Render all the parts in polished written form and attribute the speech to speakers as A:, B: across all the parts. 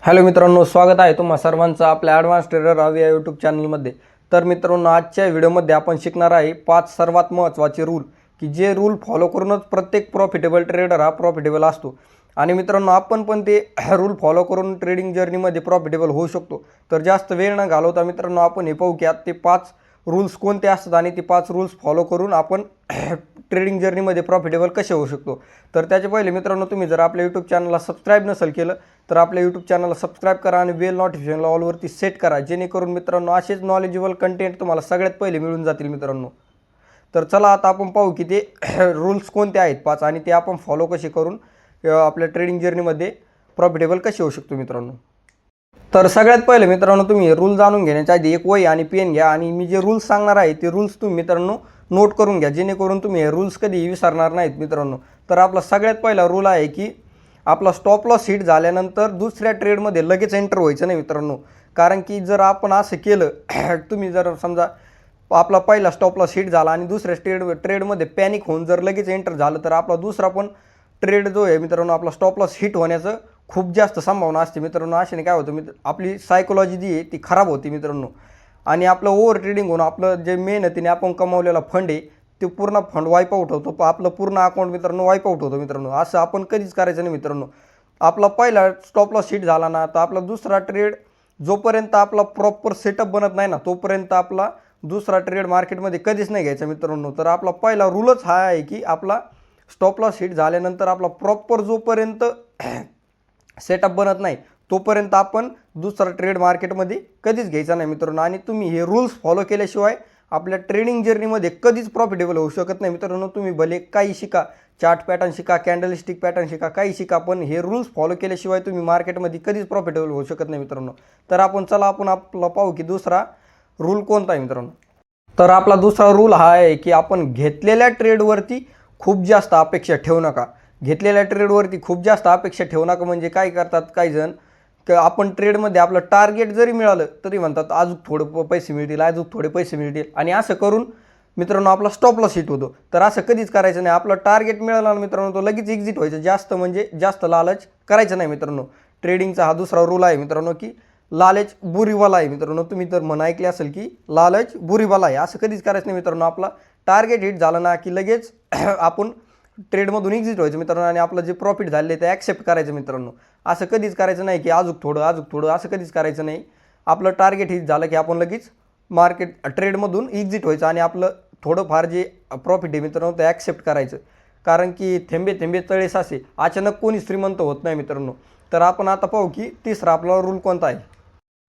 A: Hello मित्रांनो, स्वागत आहे तुम्हा सर्वांचं आपल्या ॲडव्हान्स ट्रेडर राव या यूट्यूब चॅनलमध्ये. तर मित्रांनो, आजच्या व्हिडिओमध्ये आपण शिकणार आहे 5 सर्वात महत्त्वाचे रूल की जे रूल फॉलो करूनच प्रत्येक प्रॉफिटेबल ट्रेडर हा प्रॉफिटेबल असतो. आणि मित्रांनो, आपण पण ते रूल फॉलो करून ट्रेडिंग जर्नीमध्ये प्रॉफिटेबल होऊ शकतो. तर जास्त वेळ न घालवता मित्रांनो, आपण हे पाहू की ते 5 रूल्स कोणते असतात आणि ते 5 रूल्स फॉलो करून आपण ट्रेडिंग जर्नीमध्ये प्रॉफिटेबल कसे होऊ शकतो. तर त्याच्या पहिले मित्रांनो, तुम्ही जर आपल्या यूट्यूब चॅनलला सबस्क्राईब नसेल केलं तर आपल्या यूट्यूब चॅनलला सबस्क्राईब करा आणि बेल नोटिफिकेशनला ऑलवरती सेट करा, जेणेकरून मित्रांनो असेच नॉलेजेबल कंटेंट तुम्हाला सगळ्यात पहिले मिळून जातील मित्रांनो. तर चला आता आपण पाहू की ते रूल्स कोणते आहेत 5 आणि ते आपण फॉलो कसे करून आपल्या ट्रेडिंग जर्नीमध्ये प्रॉफिटेबल कसे होऊ शकतो मित्रांनो. तर सगळ्यात पहिले मित्रांनो, तुम्ही रूल जाणून घेण्याच्या आधी एक वही आणि पेन घ्या आणि मी जे रूल्स सांगणार आहे ते रूल्स तुम्ही मित्रांनो नोट करून घ्या, जेणेकरून तुम्ही हे रूल्स कधी विसरणार नाहीत मित्रांनो. तर आपला सगळ्यात पहिला रूल आहे की आपला स्टॉप लॉस हिट झाल्यानंतर दुसऱ्या ट्रेडमध्ये लगेच एंटर व्हायचं नाही मित्रांनो. कारण की जर आपण असं केलं तुम्ही जर समजा आपला पहिला स्टॉप लॉस हिट झाला आणि दुसऱ्या ट्रेडमध्ये पॅनिक होऊन जर लगेच एंटर झालं तर आपला दुसरा पण ट्रेड जो आहे मित्रांनो, आपला स्टॉप लॉस हिट होण्याचं खूप जास्त संभावना असते मित्रांनो. अशाने काय होतं आपली सायकोलॉजी जी आहे ती खराब होती मित्रांनो आणि आपलं ओव्हर ट्रेडिंग होऊन आपलं जे मेहनतीने आपण कमावलेला फंड आहे ते पूर्ण फंड वाईप आउट होतो. आपलं पूर्ण अकाउंट मित्रांनो वाईप आउट होतो मित्रांनो. असं आपण कधीच करायचं नाही मित्रांनो. आपला पहिला स्टॉप लॉस हिट झाला ना तर आपला दुसरा ट्रेड जोपर्यंत आपला प्रॉपर सेटअप बनत नाही ना तोपर्यंत आपला दुसरा ट्रेड मार्केटमध्ये कधीच नाही घ्यायचा मित्रांनो. तर आपला पहिला रूलच हा आहे की आपला स्टॉप लॉस हिट झाल्यानंतर आपला प्रॉपर जोपर्यंत सेटअप बनत नाही तोपर्यंत आपण दुसरा ट्रेड मार्केटमध्ये कधीच घ्यायचा नाही मित्रांनो. आणि तुम्ही हे रूल्स फॉलो केल्याशिवाय आपल्या ट्रेडिंग जर्नीमध्ये कधीच प्रॉफिटेबल होऊ शकत नाही मित्रांनो. तुम्ही भले काही शिका, चार्ट पॅटर्न शिका, कॅन्डलस्टिक पॅटर्न शिका, काही शिका, पण हे रूल्स फॉलो केल्याशिवाय तुम्ही मार्केटमध्ये कधीच प्रॉफिटेबल होऊ शकत नाही मित्रांनो. तर आपण आपला पाहू की दुसरा रूल कोणता आहे मित्रांनो. तर आपला दुसरा रूल हा आहे की आपण घेतलेल्या ट्रेडवरती खूप जास्त अपेक्षा ठेवू नका. घेतलेल्या ट्रेडवरती खूप जास्त अपेक्षा ठेवू नका म्हणजे काय करतात काही जण की आपण ट्रेडमध्ये आपलं टार्गेट जरी मिळालं तरी म्हणतात अजून थोडे पैसे मिळतील, अजून थोडे पैसे मिळतील, आणि असं करून मित्रांनो आपला स्टॉप लॉस हिट होतो. तर असं कधीच करायचं नाही. आपलं टार्गेट मिळाला ना मित्रांनो तो लगेच एक्झिट व्हायचं. जास्त म्हणजे जास्त लालच करायचं नाही मित्रांनो. ट्रेडिंगचा हा दुसरा रूल आहे मित्रांनो की लालच बुरीवाला आहे मित्रांनो. तुम्ही तर म्हण ऐकले असेल की लालच बुरीवाला आहे. असं कधीच करायचं नाही मित्रांनो. आपला टार्गेट हिट झालं ना की लगेच आपण ट्रेडमधून एक्झिट व्हायचं मित्रांनो आणि आपलं जे प्रॉफिट झाले ते ॲक्सेप्ट करायचं मित्रांनो. असं कधीच करायचं नाही की अजून थोडं असं कधीच करायचं नाही. आपलं टार्गेट हिट झालं की आपण लगेच मार्केट ट्रेडमधून एक्झिट व्हायचं आणि आपलं थोडंफार जे प्रॉफिट आहे मित्रांनो ते ॲक्सेप्ट करायचं. कारण की थेंबे थेंबे तळे साचे, अचानक कोणी श्रीमंत होत नाही मित्रांनो. तर आपण आता पाहू की तिसरा आपला रूल कोणता आहे.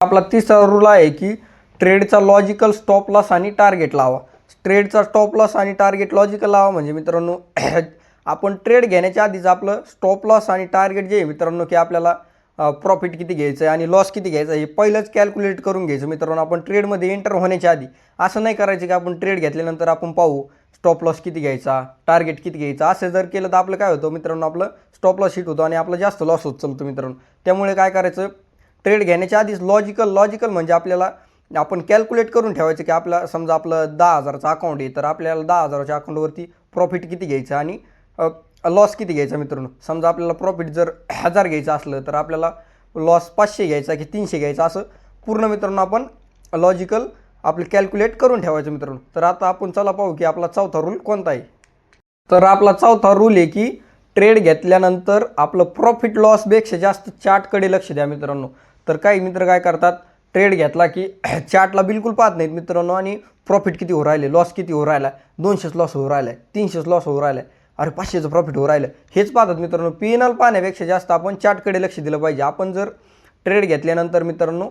A: आपला तिसरा रूल आहे की ट्रेडचा लॉजिकल स्टॉप लॉस आणि टार्गेट लावा. ट्रेडचा स्टॉप लॉस आणि टार्गेट लॉजिकल लावा म्हणजे मित्रांनो आपण ट्रेड घेण्याच्या आधीच आपलं स्टॉप लॉस आणि टार्गेट जे आहे मित्रांनो की आपल्याला प्रॉफिट किती घ्यायचं आहे आणि लॉस किती घ्यायचं आहे हे पहिलंच कॅल्क्युलेट करून घ्यायचं मित्रांनो. आपण ट्रेडमध्ये एंटर होण्याच्या आधी असं नाही करायचं की आपण ट्रेड घेतल्यानंतर आपण पाहू स्टॉप लॉस किती घ्यायचा, टार्गेट किती घ्यायचा. असं जर केलं तर आपलं काय होतं मित्रांनो, आपलं स्टॉप लॉस हिट होतो आणि आपलं जास्त लॉस होत चालतो मित्रांनो. त्यामुळे काय करायचं, ट्रेड घेण्याच्या आधीच लॉजिकल म्हणजे आपल्याला आपण कॅल्क्युलेट करून ठेवायचं की आपला समजा आपलं 10,000चं अकाउंट आहे तर आपल्याला 10,000च्या अकाउंटवरती प्रॉफिट किती घ्यायचं आणि लॉस किती घ्यायचा मित्रांनो. समजा आपल्याला प्रॉफिट जर 1000 घ्यायचं असलं तर आपल्याला लॉस 500 घ्यायचा की 300 घ्यायचा, असं पूर्ण मित्रांनो आपण लॉजिकल आपलं कॅल्क्युलेट करून ठेवायचं मित्रांनो. तर आता आपण चला पाहू की आपला चौथा रूल कोणता आहे. तर आपला चौथा रूल आहे की ट्रेड घेतल्यानंतर आपलं प्रॉफिट लॉसपेक्षा जास्त चार्टकडे लक्ष द्या मित्रांनो. तर काही मित्र काय करतात, ट्रेड घेतला की चार्टला बिलकुल पाहत नाहीत मित्रांनो आणि प्रॉफिट किती हो राहिले, लॉस किती हो राहिला, 200 लॉस हो राहिला आहे, 300 लॉस हो राहिला आहे, अरे 500चं प्रॉफिट हो राहिलं, हेच पाहतात मित्रांनो. पी&एल पाहण्यापेक्षा जास्त आपण चार्टकडे लक्ष दिलं पाहिजे. आपण जर ट्रेड घेतल्यानंतर मित्रांनो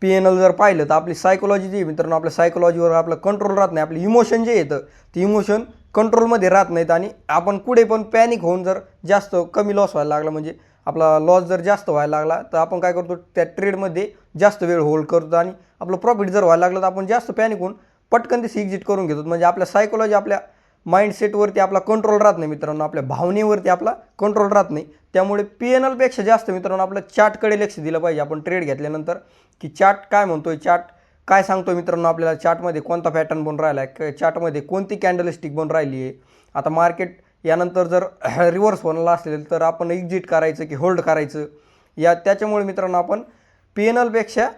A: पी&एल जर पाहिलं तर आपली सायकोलॉजी जी आहे मित्रांनो, आपल्या सायकोलॉजीवर आपलं कंट्रोल राहत नाही. आपलं इमोशन जे येतं ते इमोशन कंट्रोलमध्ये राहत नाहीत आणि आपण पुढे पण पॅनिक होऊन जर जास्त कमी लॉस व्हायला लागला म्हणजे आपला लॉस जर जास्त व्हायला लागला तर आपण काय करतो, त्या ट्रेडमध्ये जास्त वेळ होल्ड करतो आणि आपलं प्रॉफिट जर व्हायला लागलं तर आपण जास्त पॅनिक होऊन पटकन ते एक्झिट करून घेतो. म्हणजे आपल्या सायकोलॉजी, आपल्या माइंडसेटवरती आपला कंट्रोल राहत नाही मित्रांनो, आपल्या भावनेवरती आपला कंट्रोल राहत नाही. त्यामुळे पी&एलपेक्षा जास्त मित्रांनो आपलं चार्टकडे लक्ष दिलं पाहिजे आपण ट्रेड घेतल्यानंतर की चार्ट काय म्हणतोय, चार्ट काय सांगतोय मित्रांनो. आपल्याला चार्टमध्ये कोणता पॅटर्न बनून राहिला आहे, चार्टमध्ये कोणती कॅन्डलस्टिक बनून राहिली आहे. आता मार्केट यानंतर जर रिव्हर्स होणार असेल तर आपण एक्झिट करायचं की होल्ड करायचं, त्याच्यामुळे मित्रांनो आपण PNLपेक्षा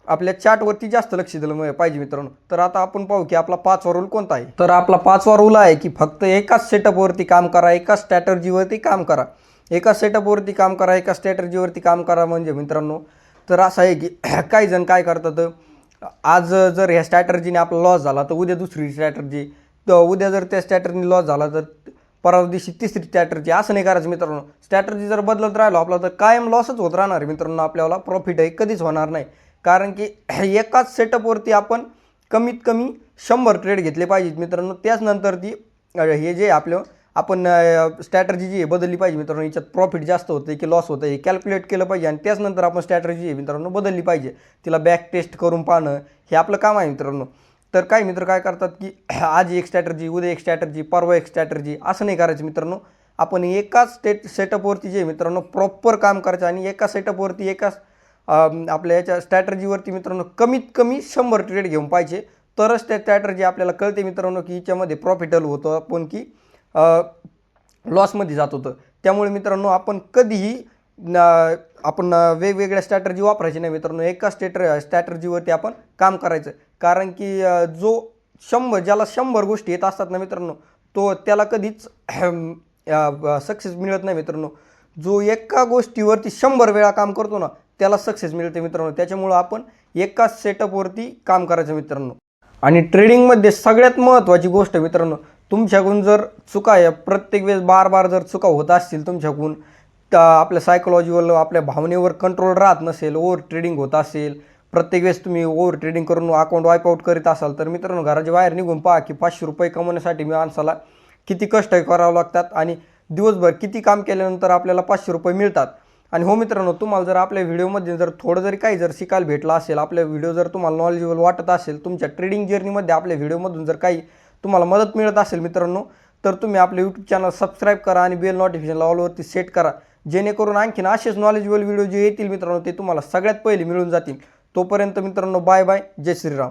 A: आपल्या चार्टवरती जास्त लक्ष दिलं पाहिजे मित्रांनो. तर आता आपण पाहू की आपला 5वा रूल कोणता आहे. तर आपला 5वा रूल आहे की फक्त एकाच सेटअपवरती काम करा, एकाच स्ट्रॅटर्जीवरती काम करा, एकाच सेटअपवरती काम करा, एकाच स्ट्रॅटर्जीवरती काम करा. म्हणजे मित्रांनो तर असं आहे की काही जण काय करतात, आज जर ह्या स्ट्रॅटर्जीने आपला लॉस झाला तर उद्या दुसरी स्ट्रॅटर्जी, तर उद्या जर त्या स्ट्रॅटर्जीने लॉस झाला तर परवा दिवशी तिसरी स्ट्रॅटर्जी. असं नाही करायचं मित्रांनो. स्ट्रॅटर्जी जर बदलत राहिलो आपला तर कायम लॉसच होत राहणार आहे मित्रांनो. आपल्याला प्रॉफिट आहे कधीच होणार नाही. कारण की एकाच सेटअपवरती आपण कमीत कमी 100 ट्रेड घेतले पाहिजेत मित्रांनो. त्याचनंतर ती हे जे आपण स्ट्रॅटर्जी जी आहे बदलली पाहिजे मित्रांनो. याच्यात प्रॉफिट जास्त होतं की लॉस होतं हे कॅल्क्युलेट केलं पाहिजे आणि त्याचनंतर आपण स्ट्रॅटर्जी आहे मित्रांनो बदलली पाहिजे. तिला बॅक टेस्ट करून पाहणं हे आपलं काम आहे मित्रांनो. तर काही मित्र काय करतात की आज एक स्ट्रॅटर्जी, उद्या एक स्ट्रॅटर्जी, परवा एक स्ट्रॅटर्जी, असं नाही करायचं मित्रांनो. आपण एकाच सेटअपवरती जे मित्रांनो प्रॉपर काम करायचं आणि एका सेटअपवरती एकाच आपल्या याच्या स्ट्रॅटर्जीवरती मित्रांनो कमीत कमी 100 ट्रेड घेऊन पाहिजे. तरच त्या स्ट्रॅटर्जी आपल्याला कळते मित्रांनो की हिच्यामध्ये प्रॉफिटेबल होतं आपण की लॉसमध्ये जात होतं. त्यामुळे मित्रांनो आपण कधीही आपण वेगवेगळ्या स्ट्रॅटर्जी वापरायची नाही मित्रांनो. एका स्ट्रॅटर्जीवरती आपण काम करायचं. कारण की ज्याला 100 गोष्टी येत असतात ना मित्रांनो, त्याला कधीच सक्सेस मिळत नाही मित्रांनो. जो एका गोष्टीवरती 100 वेळा काम करतो ना त्याला सक्सेस मिळते मित्रांनो. त्याच्यामुळं आपण एकाच सेटअपवरती काम करायचं मित्रांनो. आणि ट्रेडिंगमध्ये सगळ्यात महत्त्वाची गोष्ट मित्रांनो, तुमच्याकडून जर चुका आहे प्रत्येक वेळेस बार जर चुका होत असतील तुमच्याकडून, तर आपल्या सायकोलॉजीवर आपल्या भावनेवर कंट्रोल राहत नसेल, ओव्हर ट्रेडिंग होत असेल, प्रत्येक वेळेस तुम्ही ओव्हर ट्रेडिंग करून अकाउंट वाईप आउट करीत असाल, तर मित्रांनो घराच्या बाहेर निघून पहा की 500 रुपये कमवण्यासाठी माणसाला किती कष्ट करावं लागतात आणि दिवसभर किती काम केल्यानंतर आपल्याला 500 रुपये मिळतात. आणि हो मित्रांनो, तुम्हाला जर आपल्या व्हिडिओमध्ये जर थोडं जरी काही जर शिकायला भेटलं असेल, आपल्या व्हिडिओ जर तुम्हाला नॉलेजेबल वाटत असेल, तुमच्या ट्रेडिंग जर्नीमध्ये आपल्या व्हिडिओमधून जर काही तुम्हाला मदत मिळत असेल मित्रांनो, तर तुम्ही आपले यूट्यूब चॅनल सबस्क्राईब करा आणि बेल नोटिफिकेशन ऑलवरती सेट करा. जेणेकरून आणखीन असेच नॉलेजेबल व्हिडिओ जे येतील मित्रांनो ते तुम्हाला सगळ्यात पहिले मिळून जातील. तोपर्यंत मित्रांनो बाय बाय, जय श्रीराम.